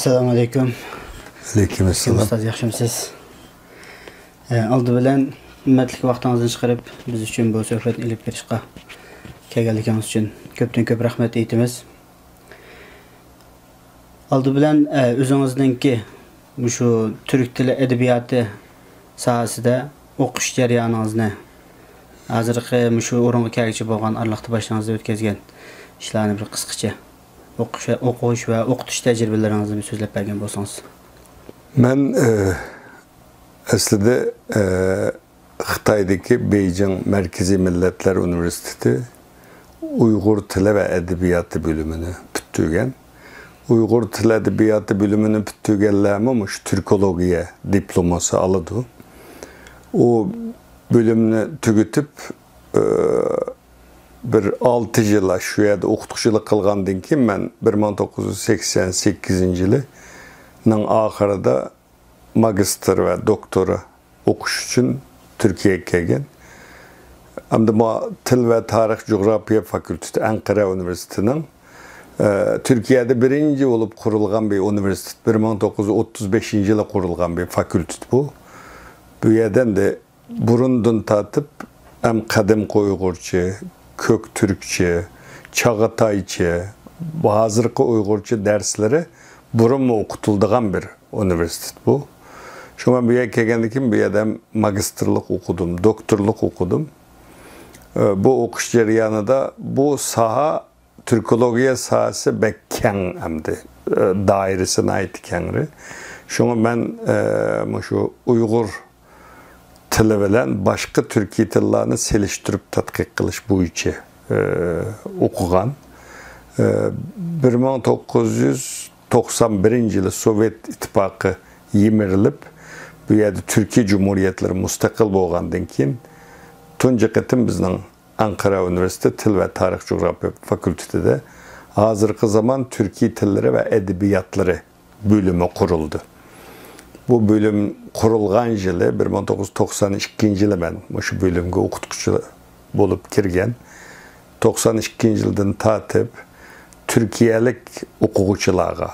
Assalamu alaikum. Aleykümselam. Ustaz, yaxshimisiz? Oldi bilan hurmatli vaqtingizni chiqarib, biz uchun bu suhbatni ilib berishga kelganligingiz uchun ko'p rahmat aytamiz. Oldi bilan o'zingizningki shu turk tili adabiyoti sohasida o'qish jarayoningizni hozirgi shu o'ringa kelguncha bo'lgan arliqda boshingizda o'tkazgan ishlarni bir qisqacha o'qish va o'qitish tajribalaringizni bir so'zlab bergan bo'lsangiz. Men aslida Xitoydagi Beijing Markaziy Millatlar Universiteti Uyg'ur tili va adabiyoti bölümünü bitirgan. Uyg'ur tili adabiyoti bölümünü bitirganlarmi shu türkologiya diploması oladi. O bölümünü tugutib bir 6 yil shu yerda o'qituvchilik qilgandan keyin men 1988-yilning oxirida magistr va doktora o'qish uchun Turkiyaga kelgan. Hamda bu Til va Tarix Coğrafya Fakültesi Ankara Üniversitesi'nin Türkiye'de birinci olup kurulgan bir üniversite. 1935-yilda kurulgan bir fakültet bu. Bu yerden de burundan tatıp hem kadim Uygurca, kök Türkçe, Çağatayça, hazırki Uygurca dersleri burun okutulduğun bir üniversite bu. Şu an bu yerden kelgendikim bir yerden magisterlik okudum, doktorluk okudum. Bu okuş jarayonida bu saha Türkologiya sahası bekken hamdi dairesine ait kenri. Şuna ben şu Uygur tili bilen başka Türkiye tillerini seliştirip tadqiq qilish bo'yicha o'qigan. 1991-yili Sovet İttifaqı yemirilib, bu yerda Türkiye Cumhuriyetleri mustaqil bo'lgandan keyin tunji qitim bizning Ankara Üniversitesi Til ve Tarih Coğrafya Fakültesi'de hazırki zaman Türkiye tilleri ve edebiyatları bölümü kuruldu. Bu bölüm kurulgan yılı 1992-yili ben şu bölümge okutkucu bulup kirgen. 92-yildan tatip Türkiyelik okuguçılarga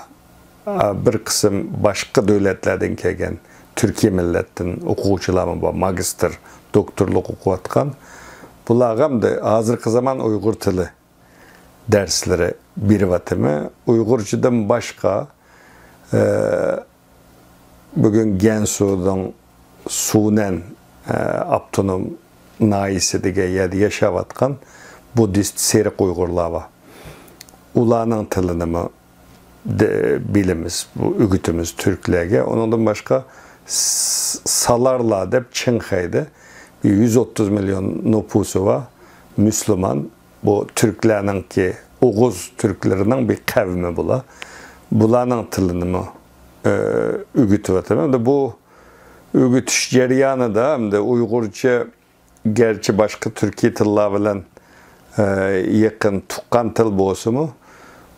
bir kısım başka devletlerden kelgen Türkiye milletin okuguçılarımı bu magister, doktorluk okuyatkan. Bularga da hazırki zaman Uygur tili dersleri bir vatımı. Uygurcadan başka bugün Gensu'dan Sunen Abtonom Naisi dige yerde yaşavatkan Budist Serik Uygurlar var. Ulanın tilini mi bilimiz, bu ügütümüz Türklerge. Ondan başka Salarla dep Çinhay'da 130 milyon nüfusu var. Müslüman. Bu Türklerinin ki Oğuz Türklerinin bir kavmi bula. Bulanın tilini mi ügütüvatım. Bu ügütüş jarayonu da hem de Uygurca gerçi başka Türkiye tiller bilen yakın tuqqan til bolsa mu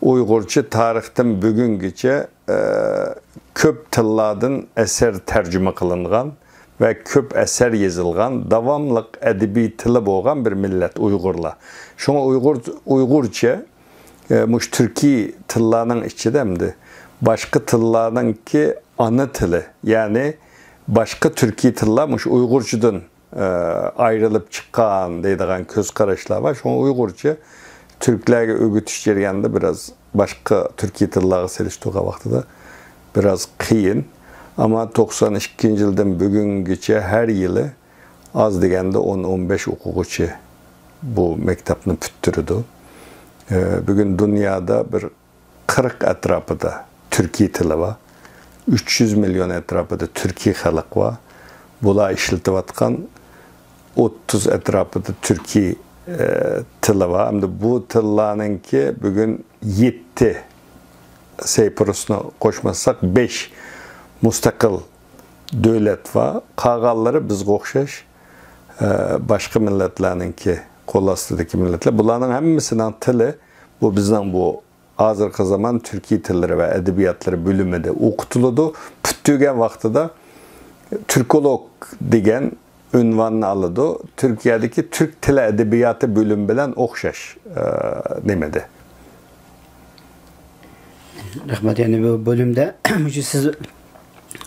Uygurca tarixten bugüngacha köp tillardan eser tercüme kılıngan ve köp eser yazılgan davamlıq edebi tili bo'lgan bir millet Uygurlar. Şuna Uygurca muş Türkiye tillarının içinde de başka tillarının ki ana tili yani başka Türkiye tiller muş Uygurcadan ayrılıp çıkan deydiğen köz karışlar var. Şuna Uygurca Türklerge ögütüş jarayonida biraz başka Türkiye tillarga seliştirgan vaqtida biraz qiyin. Ama 92-yildan bugüngacha her yılı az deganda 10-15 o'quvchi bu maktabni bitirdi. Bugün dünyada bir 40 etrafında Türkiye tili var. 300 milyon etrafında Türkiye xalq var. Bular işletivatkan 30 etrafında Türkiye tili var. Hem de bu tillarninki bugün 7 Seyprus'unu koşmazsak 5 mustaqil devlet var. Qağalları bizga o'xshash başka milletlarninki qo'l ostidagi milletlar. Bularning hammasining tili bu bizning bu hozirgi zaman Türkiye tilleri ve edebiyatları bölümünde o'qitiladi. Bitirgan vaqtida Türkolog degan unvonni oladi. Türkiye'deki Türk tili edebiyatı bölüm bilan o'xshash nimada. Rahmat. Yani bu bölümde siz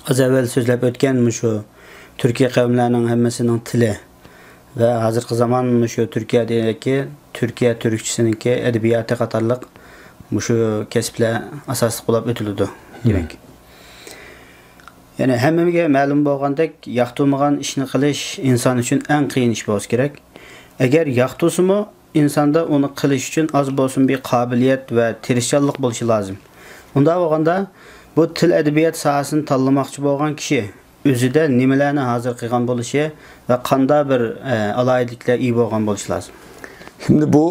az evvel sözlep ötken şu Türkiye kavimlerinin hemmesinin tili ve hazırkı zaman şu Türkiye'deki Türkiye Türkçesininki edebiyatı katarlık şu kesipler asaslı bulup ötülüdü demek. Yani hemmemizge ma'lum bo'lgandek, yaxtılmagan ishni qilish inson uchun eng qiyin ish bo'lsa kerak. Agar yaxtılsimi, insonda uni qilish uchun az bo'lsin bir qobiliyat va tirishchanlik bo'lishi lozim. Unda bo'lganda bu til adabiyot sohasini tanlamoqchi bo'lgan kishi o'zida nimalarni hozir qilgan bo'lishi va qanday bir alayliklar iyi bo'lgan bo'lishi lozim. Şimdi bu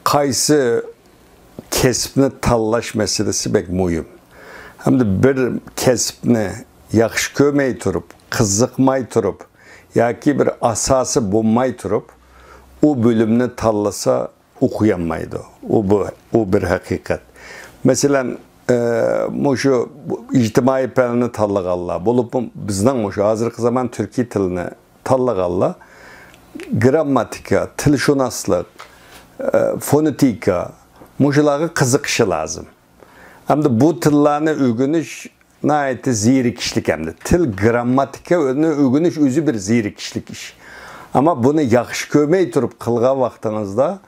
qaysi kesbni tanlash meselesi pek muhim. Hem de bir kesbni yaxshi ko'rmay turib, qiziqmay turib, yoki bir asosi bo'lmay turib, o bölümni tanlasa o'qiyanmaydi. O bir hakikat. Mesela şu ictimai fanni tanlaganlar, bulup bizden şu hazırki zaman Türkiye tilini tanlaganlar, grammatika, tilşunaslık, fonetika, muşuları qiziqishi lazım. Hem de bu tillarni o'rganish nayeti zirikishlik hem de. Til grammatika o'rganish o'zi bir zirikishlik ish. Ama bunu yaxshi ko'rmay turib qilgan vaqtingizda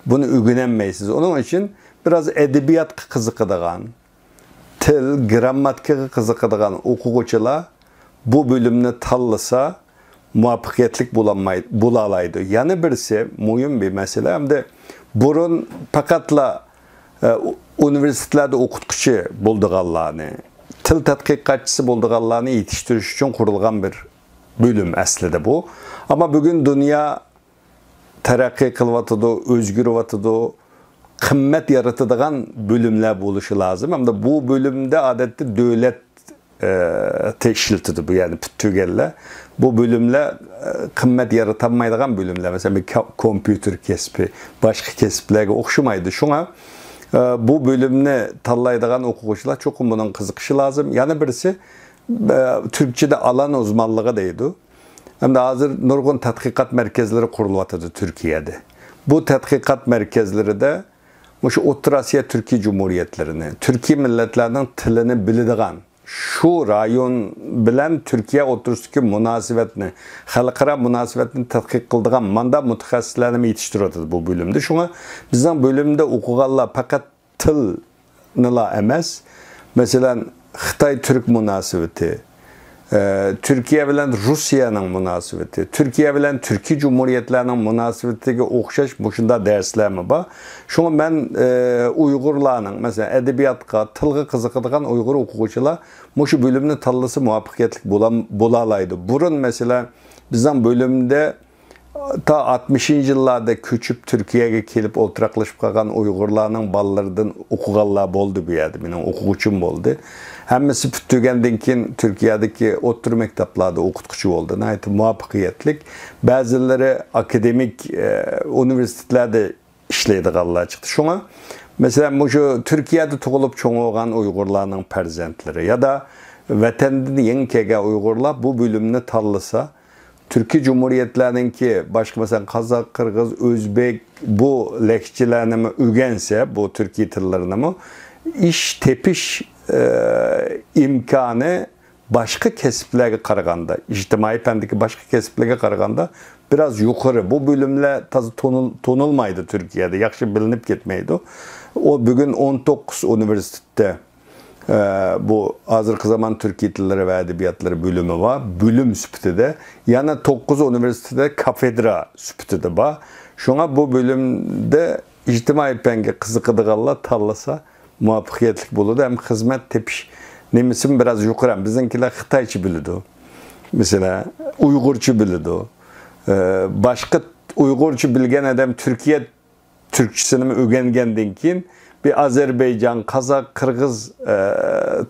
bunu o'rganolmaysiz. Onun için biraz edebiyatga qiziqadigan, til, grammatikaga qiziqadigan o'quvchilar bu bölümni tanlasa muvaffaqiyatli bo'la oladi. Yana birisi muhim bir mesele hem de burun faqatla üniversitelerde okutkuchi bo'ldiganlarni, til tadqiqotchisi bo'ldiganlarni yetiştirish uchun qurilgan bir bölüm aslida bu. Ama bugün dünya taraqqiy qilyapti, o'zgaryapti, qimmat yaratadigan bölümler bo'lishi lozim. Hem de bu bölümde adetde devlet teşkilatidir bu, yani tügeller. Bu bölümler qimmat yaratanmaydigan bölümler. Mesela bir kompüter kesbi, başka kesiplerge o'xshamaydi. Şuna bu bölümni tanlaydigan o'quvchilar çok bunun qiziqishi lazım. Yani birisi Türkçe'de alan uzmanlığı deydi. Hem de hazır nurgun tadqiqat merkezleri kurulatıdı Türkiye'de. Bu tadqiqat merkezleri de şu Orta Asya Türkiye Cumhuriyetlerini, Türkiye milletlerinin tilini bildiğin, şu rayon bilen Türkiye oturusundaki münasebetini, halkara münasebetini tadqiq kıldığın manda mutaxassislarını yetiştiriyordu bu bölümde. Şuna bizden bölümde okuganlar fakat til nila emas. Mesela Xitay-Türk münasebeti, Türkiye bilen Rusya'nın münasebeti, Türkiye bilen Türkiye Cumhuriyetlerinin münasebetindeki okşaş boşunda derslerimi var. Şunu ben Uygurlarının mesela edebiyatka, tılgı kızıqıdığan Uygur okuyucular şu bölümünü tanlısı muvaffaqiyetlik bulalaydı. Burun mesela bizden bölümde ta 60. yıllarda köçüp Türkiye'ye gelip oturaklaşıp kalan Uygurlarının ballarından okuganlar boldu bir yerde. Benim okuyucum oldu. Hemmesi bütügenden keyin Türkiye'deki otur mekteplarda okutkucu oldu. Nayet muvaffaqiyetlik. Bazıları akademik üniversitelerde işleydi Allah çıktı. Şuna mesela şu Türkiye'de tuğulup çoğu olan Uygurlarının perzentleri ya da vatandın yeni kege Uygurlar bu bölümünü tanlısa Türkiye Cumhuriyetlerinki başka mesela Kazak, Kırgız, Özbek bu lehçelerini öğrense bu Türkiye tillerini mi iş tepiş imkanı başka kesiplerge qaraganda, ictimai fendeki başka kesiplerge qaraganda biraz yukarı. Bu bölümler tazı tonulmaydı Türkiye'de, yaxşı bilinip gitmeydi. O bugün 19 üniversitede bu hazırkı zaman Türkiye tilleri ve edebiyatları bölümü var. Bölüm süpütede. Yani 9 üniversitede kafedra süpütede var. Şuna bu bölümde ictimai fenge kızıqıdığalla tanlasa muvaffaqiyetlik buludu. Hem hizmet tepiş nemisim biraz yukarı. Bizimkiler Xitayçı bildi. Mesela Uygurçu bildi. Başka Uygurçu bilgen adam Türkiye Türkçesini öğrengendен keyin bir Azerbaycan, Kazak, Kırgız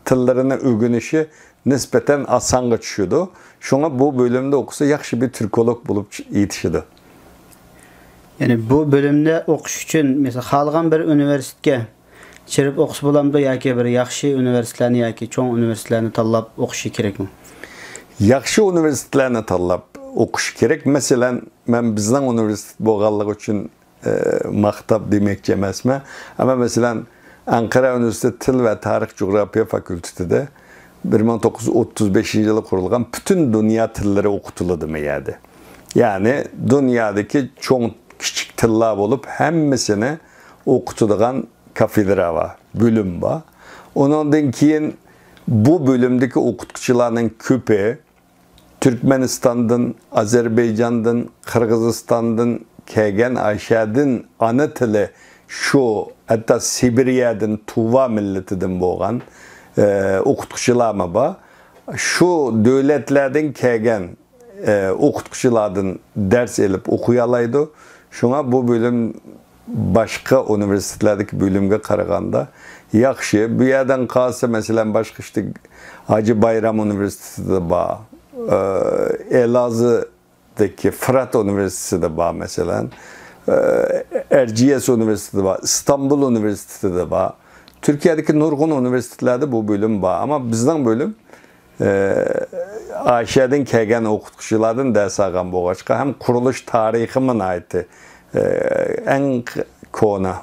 tillerini öğrenişi nispeten asanga düşüyordu. Şuna bu bölümde okusa yaxşı bir Türkolog bulup yetişidi. Yani bu bölümde okuş için mesela xalqan bir üniversiteye çirip okuş bulamdı yoki bir yaxşı üniversitelerini yoki çoğun üniversitelerini tanlap okuşu gerek mi? Yaxşı üniversitelerini tanlap okuş gerek. Mesela ben bizden üniversite boğallık için maqtab demekçi emasman. Ama mesela Ankara Üniversitesi Til ve Tarih Coğrafya Fakültesi'de 1935 yılı kurulan bütün dünya tilleri okutuldu meyedi. Yani dünyadaki çok küçük tiller olup hemmisini okutulgan kafedra var, bölüm var. Ondan keyin bu bölümdeki okutkucuların köpü Türkmenistan'dan, Azerbaycan'dan, Kırgızistan'dan, kelgen aşağıdan ana tili şu hatta Sibirya'dan, Tuva milletinden boğan okutkucular mı var? Şu devletlerden kelgen okutkuculardan ders elip okuyalaydı. Şuna bu bölüm başka üniversitelerdeki bölümge karaganda yaxşı. Bu yerden kalsa mesela başka işte Hacı Bayram Üniversitesi de var. Elazığ'daki Fırat Üniversitesi de var mesela. Erciyes Üniversitesi de var. İstanbul Üniversitesi de var. Türkiye'deki nurgun üniversitelerde bu bölüm var. Ama bizden bölüm aşağıdan kelgen okutkuculardan ders algan boğaçka hem kuruluş tarihimin aiti en konu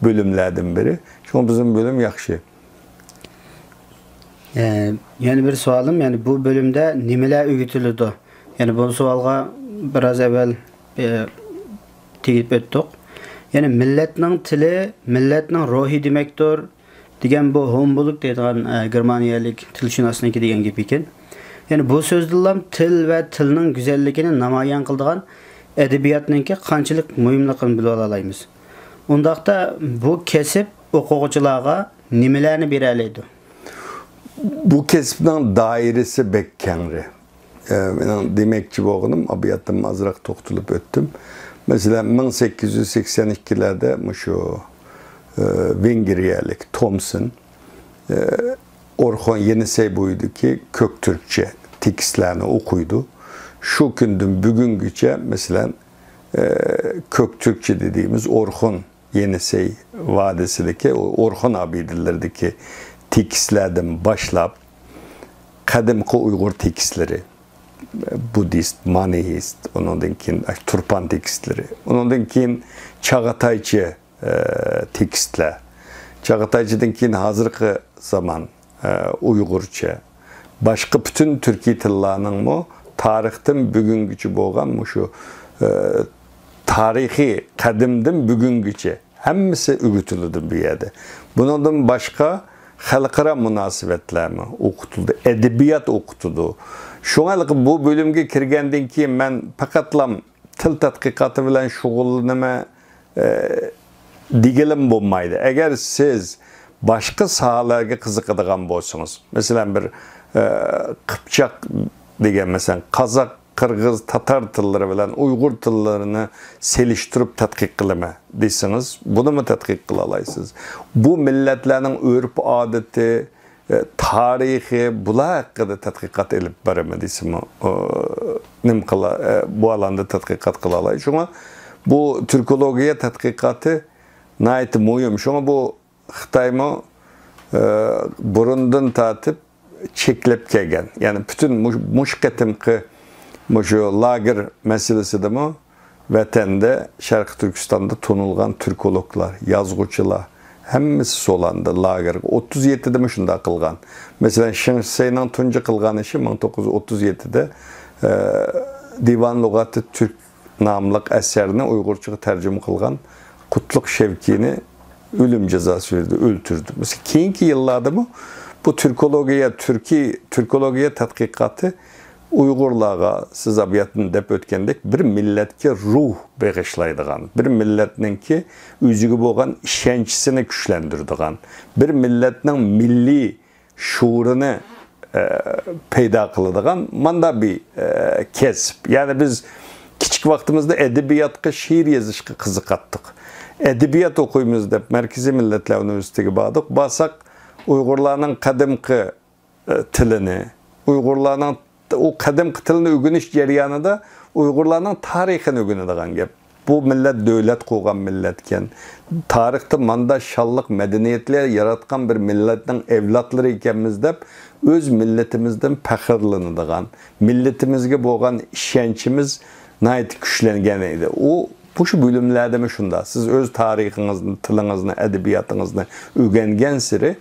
bölümlerden biri. Çünkü bizim bölüm yaxşı. Yani bir sualım, yani bu bölümde nimeler öğütülüdü? Yani bu sualga biraz evvel tegip öttük. Yani milletning tili, milletning ruhi demektir. Degan bu hombuluk deydigan Germaniyalik tilshunosniki degan gap ekan. Yani bu so'zdilam til ve tilning go'zalligini namoyon qiladigan edebiyotningki qanchalik muhimligini bilib olaymiz. Undaqda bu kesip o'quvchilarga nimalarni bera oladi? Bu kesipden dairesi bek kengri. Ben demekçi boğunum, abiyattım azrak toktulup öttüm. Mesela 1882'lerde şu Vengriyalik Thomson Orhon Yenisey buydu ki kök Türkçe tekstlerini okuydu. Şu günden bugün güce mesela kök Türkçe dediğimiz Orhon Yenisey vadisindeki Orhon abidillerdeki tekstlerden başlayıp kadimki Uygur tekstleri, Budist, Manihist, ondan keyin Turpan tekstleri, ondan keyin Çağataycı tekstler, Çağataycıdan keyin hazırki zaman Uygurca, başka bütün Türkiye tillerinin mu tarihten bugünküçü boğan şu tarihi kadimden bugünküçü hemmisi ügütülüdür bir yerde. Bundan başka halkara münasebetler mi okutuldu, edebiyat okutuldu. Şuna bu bölümge kirgenden keyin men pakatlam til tadqiqatı bilen şug'ullanma digelim bo'lmaydi. Eğer siz başka sahalarga qiziqadigan bo'lsangiz, mesela bir Kıpçak degan mesela Kazak, Kırgız, Tatar tilleri bilen Uygur tillerini seliştirip tadqiq qilma deseniz, bunu mu tadqiq qila olaysınız? Bu milletlerin örf adeti, tarihi bular hakkında tadqiqat elip barımı desem bu alanda tadqiqat qila olay. Şuna bu Türkologiya tadqiqatı nayet muhim. Şuna bu Xitayma burundan tatip çeklep kelgen. Yani bütün muşketimki şu lager meselesi de mi vatanda Şarkı Türkistan'da tonulgan Türkologlar, yazgıçılar hemmisi solanda lager 37'de mi şunda kılgan. Mesela Şengsey'nin tuncu kılgan işi 1937'de Divan Lugatı Türk namlık eserini Uygurçaga tercüme kılgan Kutluk Şevki'ni ölüm cezası verdi, öldürdü. Mesela keyinki yıllarda bu Türkologiya tadqiqatı Uygurlarga siz abiyatını dep ötkendek bir milletke ruh bağışlaydıgan, bir milletninki özüge bolgan işençisini güçlendirdigan, bir milletnin milli şuurunu peyda kılıdıgan manda bir kesip. Yani biz küçük vaktimizde edebiyatga, şiir yazışga kızıqattık. Edebiyat okuyumuz dep Merkezi Milletler Üniversitesi'ne bağladık. Basak Uygurlarning kadimki tilini, Uygurlarning o kadimki tilini ögüniş jarayonida Uygurlarning tarixini ögünadigan gap. Bu millet devlet qo'ygan milletken, tarixda manda şallık medeniyetler yaratgan bir milletning evlatları ekanmiz deb öz milletimizden faxrlanadigan, milletimizge bo'lgan ishonchimiz nayt kuchlangan edi. Bu şu bölümlerde mi şunda? Siz öz tarihinizni, tilinizni, edebiyatınızını öğrengen siri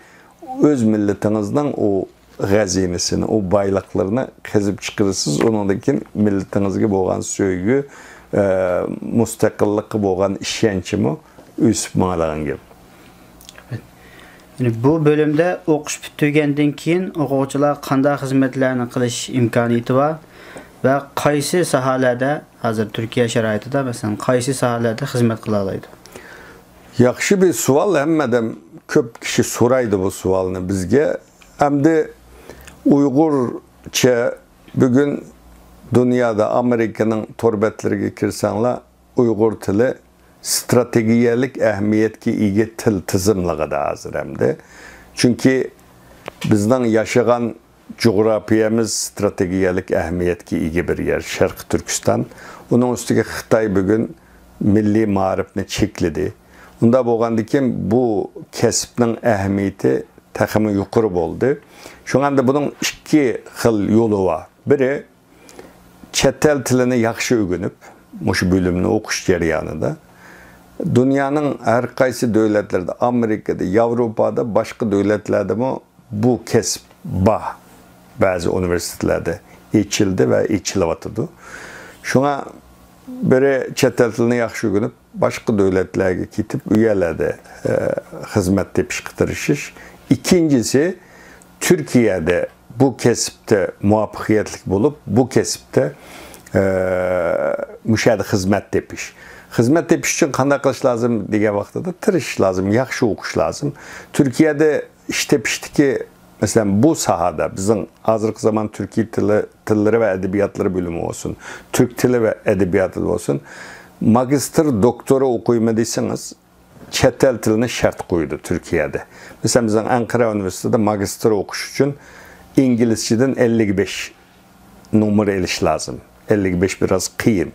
öz milletinizden o gazinesini, o baylıklarını kezip çıkarırsınız. Onundakin milletinizge boğan söygü, müstakillik boğan işençimi üsüp mağalağın gibi. Yani bu bölümde okuş bitirgenden keyin o'quvchilar qanday xizmatlarni qilish imkoniyati bor va qaysi sohalarda hozir Turkiya sharoitida masalan qaysi sohalarda xizmat qila oladi? Yaxshi bir savol, hammadan ko'p kishi so'raydi bu savolni bizga. Hamda Uyg'urcha bugun dunyoda Amerikaning torbetlariga kirsanglar Uyg'ur tili stratejiyalik ahamiyatga ega til tizimligida hozir hamda. Chunki bizning yashagan coğrafiyamiz stratejiyalik ahamiyatga ega bir yer, Sharq Turkiston. Uning ustiga Xitoy bugun milliy ma'rifni chekladi. Unda bo'lgandan bu kasbning ahamiyati taxmi yuqori bo'ldi. Shuningdek buning ikki xil yo'li bor. Biri chet el tilini yaxshi o'rganib, o'sha bölümni o'qish jarayonida dünyanın her qaysi devletlerinde, Amerika'da, Avrupa'da, başka devletlerde bu kesb bor. Bazı üniversitelerde içildi ve içilevatıdı. Şuna biri chet el tilini yaxshi o'rganib, başka devletlerge gidip üyelerde hizmet tepiş qıtırışış. İkincisi, Türkiye'de bu kesipte muvaffakiyetlik bulup, bu kesipte müşahede hizmet tepiş. Hizmet tepiş için qanday qilish lazım degan vaqtida tirish lazım, yaxshi o'qish lazım. Türkiye'de ish tepishdiki mesela bu sahada bizim hozirgi zaman Türkiye tilleri ve edebiyatları bölümü olsun, Türk tili ve edebiyatı olsun, magister doktora okuyma deyseniz chet el tilini şart koydu Türkiye'de. Mesela bizim Ankara Üniversitesi'de magister okuş için İngilizceden 55 numara eliş lazım. 55 biraz kıyın.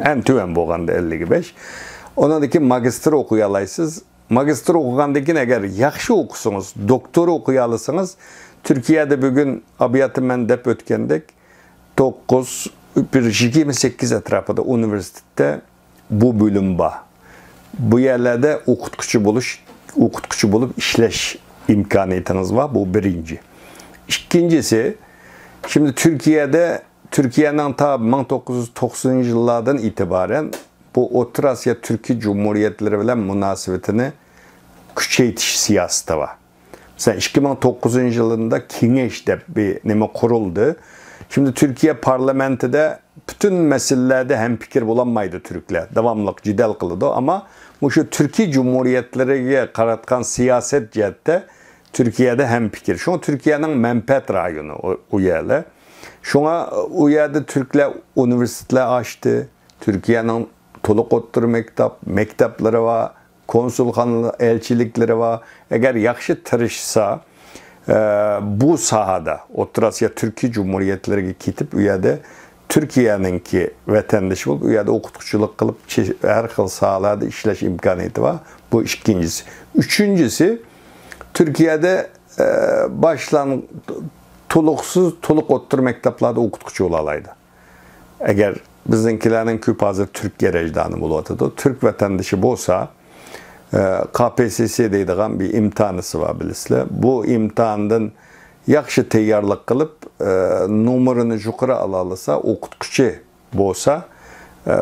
En tüven boğanda 55. Onadaki magister okuyalaysız. Magister okugandakin eğer yaxşı okusunuz, doktor okuyalısınız, Türkiye'de bugün abiyatı men dep ötkendek 28 etrafında üniversitede bu bölüm var. Bu yerlerde okutkucu bulup işleş imkaniyetiniz var. Bu birinci. İkincisi, şimdi Türkiye'nin ta 1990 yıllardan itibaren bu Orta Asya Türkiye Cumhuriyetleri ile münasebetini küçeytiş siyaseti var. Mesela 2009 yılında Kineş'te bir neme kuruldu. Şimdi Türkiye parlamentoda bütün meselelerde hemfikir bulanmaydı Türkler. Devamlılık cidel kıldı ama bu şu Türkiye Cumhuriyetleri'ye karatkan siyaset cihette Türkiye'de hemfikir. Şu Türkiye'nin menfaat rayonu o yerle. Şuna o yerde Türkler üniversiteler açtı. Türkiye'nin toluk otur mektepleri var, konsulxanalar, elçilikleri var. Eğer yaxşı tırışsa bu sahada Orta Asya Türkiye Cumhuriyetleri'ne gidip o yerde Türkiye'ninki vatandaşı olup o yerde okutkuculuk kılıp her xil sahalarda işleş imkaniyeti var. Bu ikincisi. Üçüncüsü Türkiye'de toluk otur mekteplarda okutkucu olalaydı. Eğer bizimkilerin köp hazır Türk gerejdanı bulatıdı. Türk vatandaşı bolsa KPSS deydiğen bir imtihanısı var bilisizler. Bu imtihandan yaxşı tayyorlik kılıp numarını yukarı alalısa okutkucu bolsa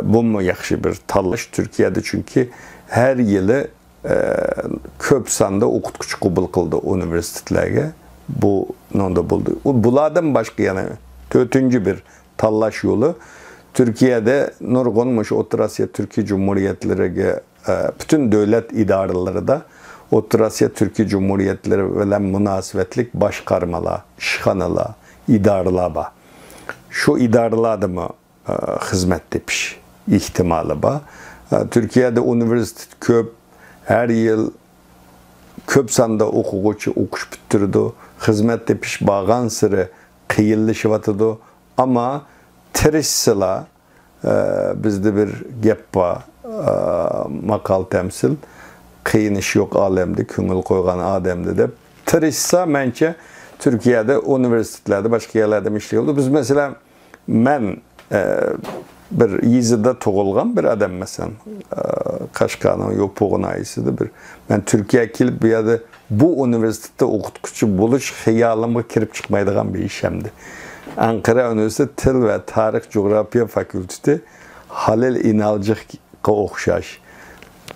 bu mu yaxşı bir tanlaş Türkiye'de çünkü her yılı köp sanda okutkucu kabul kıldı üniversitelerge. Bu nonda buldu. Bulardan başka yani dördüncü bir tallaş yolu Türkiye'de nurgunmuş Orta Asya Türkiye Cumhuriyetleri bütün devlet idareleri da Orta Asya Türkiye Cumhuriyetleri ve münasebetlik başkarmalar, işhanalar, idareler var. Şu idarelerde mi hizmet tepiş ihtimali var. Türkiye'de üniversite köp her yıl köp sanda okugucu okuş bitirdi. Hizmet tepiş bağan sırı kıyılışıvatıdı. Ama terişsila bizde bir gep var, makal temsil. Kıyın iş yok alemde, küngül koygan ademde de. Terişsa bence Türkiye'de üniversitelerde, başka yerlerde işliyordu. Biz mesela ben bir yizida tug'ilgan bir adam mesela. Qashqarning yo'pug'in ayısıdır bir. Ben Türkiye'ye kelib bu yerda bu üniversitede o'qituvchi bo'lish xiyolimga kirib chiqmaydigan bir ish hamdi. Ankara Üniversitesi Til ve Tarix Coğrafya Fakültesi Halil İnalcıqqa o'xshash,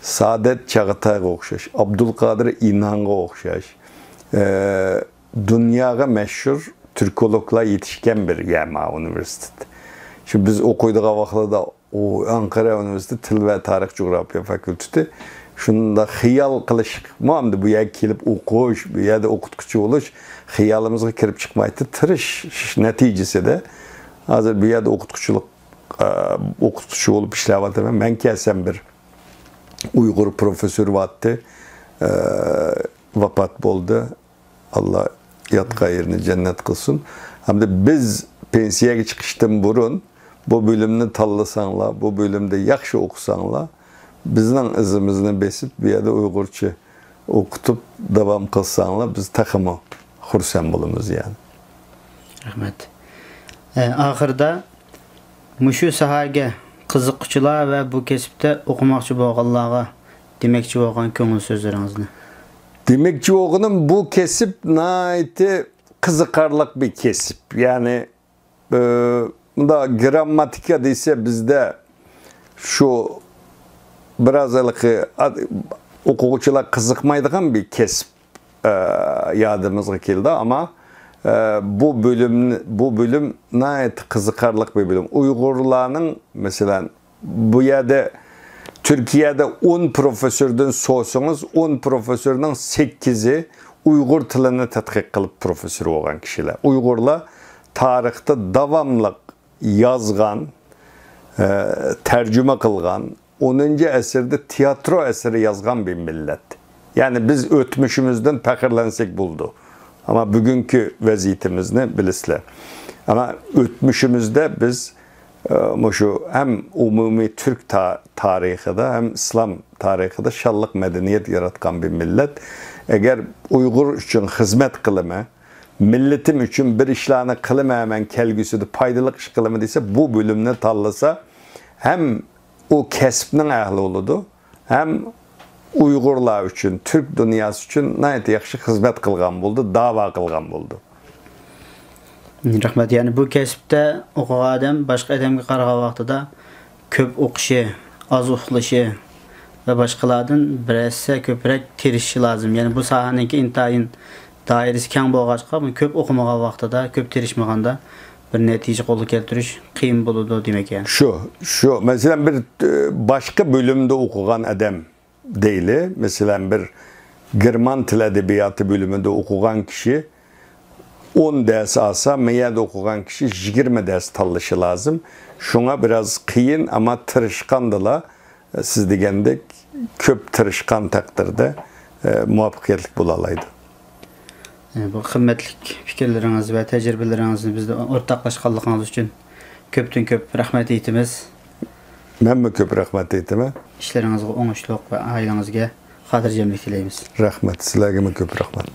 Saadet Çağatay'a o'xshash, Abdulqadir İnan'a o'xshash, dunyoga mashhur türkologlar yetişken bir yama üniversite. Şimdi biz okuyduğu vaxtlarda o Ankara Üniversitesi Til ve Tarix Coğrafya Fakültesi şunda xiyal qilish mı bu yerga kelib o'qish, bu yerda o'qituvchi bo'lish xiyolimizga kirib chiqmaydi. Tirish natijasida hozir bu yerda o'qituvchi bo'lib ishlayapman. Men kelsam bir Uyg'ur professor vatdi, vafot bo'ldi. Allah yatqa yerini cennet kılsın. Hem de biz pensiyaga chiqishdan burun bu bölümni tanlasanlar, bu bölümde yaxshi o'qisanlar, bizning izimizni besib bu yerda Uyg'urcha o'qitib davom qilsanlar, biz taximo xursand bo'lamiz yani. Rahmat. Oxirida mushu sohaga qiziquvchilar va bu kasbda o'qimoqchi bo'lganlarga demoqchi bo'lgan ko'ngil so'zlaringizni. Demekçi oğlum bu kesip naiti kızıkarlık bir kesip. Yani da gramatika değilse bizde şu biraz okuyucular kızıkmaydıgan bir kesip yadımıza geldi ama bu bölüm naiti kızıkarlık bir bölüm. Uygurların mesela bu yerde Türkiye'de 10 profesörden sorsanız 10 profesörden 8'i Uygur tilini tədqiq qılıb profesör olan kişiler. Uygurlar tarixte davamlı yazgan, tercüme kılgan, 10. əsrdə tiyatro eseri yazgan bir millet. Yani biz ötmüşümüzden pəxirlensek buldu. Ama bugünkü vəziyyətimizni bilisizlər. Ama ötmüşümüzde biz şu hem umumi Türk tarihinde hem İslam tarihinde şallıq medeniyet yaratkan bir millet. Eğer Uygur için hizmet kılımı, milletim için bir işlerini kılımı hemen kelgüsüdür, paydalık iş kılımı deyse bu bölümünü tallasa hem o kesbinin ehli oludu, hem Uygurlar için, Türk dünyası için nayet yaxşı hizmet kılgan buldu, dava kılgan buldu. Rahmat. Yani bu kasbda o'qigan odam boshqa odamga qaragan vaqtida ko'p o'qishi, oz uxlashi va boshqalardan birasa ko'proq tirishishi lozim. Yani bu sohaniki intayin doirasi keng bo'lg'achqa, ko'p o'qimagan vaqtida, ko'p tirishmaganda bir natija qo'lga keltirish qiyin bo'ladi demak yani. Şu mesela bir başka bölümde okuyan adam değil. Mesela bir German Dil Edebiyatı bölümünde okuyan kişi 10 ders alsa, meyada okuyan kişi 20 ders tallışı lazım. Şuna biraz kıyın ama tırışkandıla siz degendek köp tırışkan takdirde muvaffakiyetlik bulalaydı. Bu kıymetlik fikirleriniz ve tecrübelerinizi bizde ortaklaşkanlığınız için köptün köp rahmet eytimiz. Ben mi köp rahmet eytime? İşlerinizde oңuшлuk ve ailenizge hatırcemlik dileyimiz. Rahmet, sizlerge mi köp rahmet.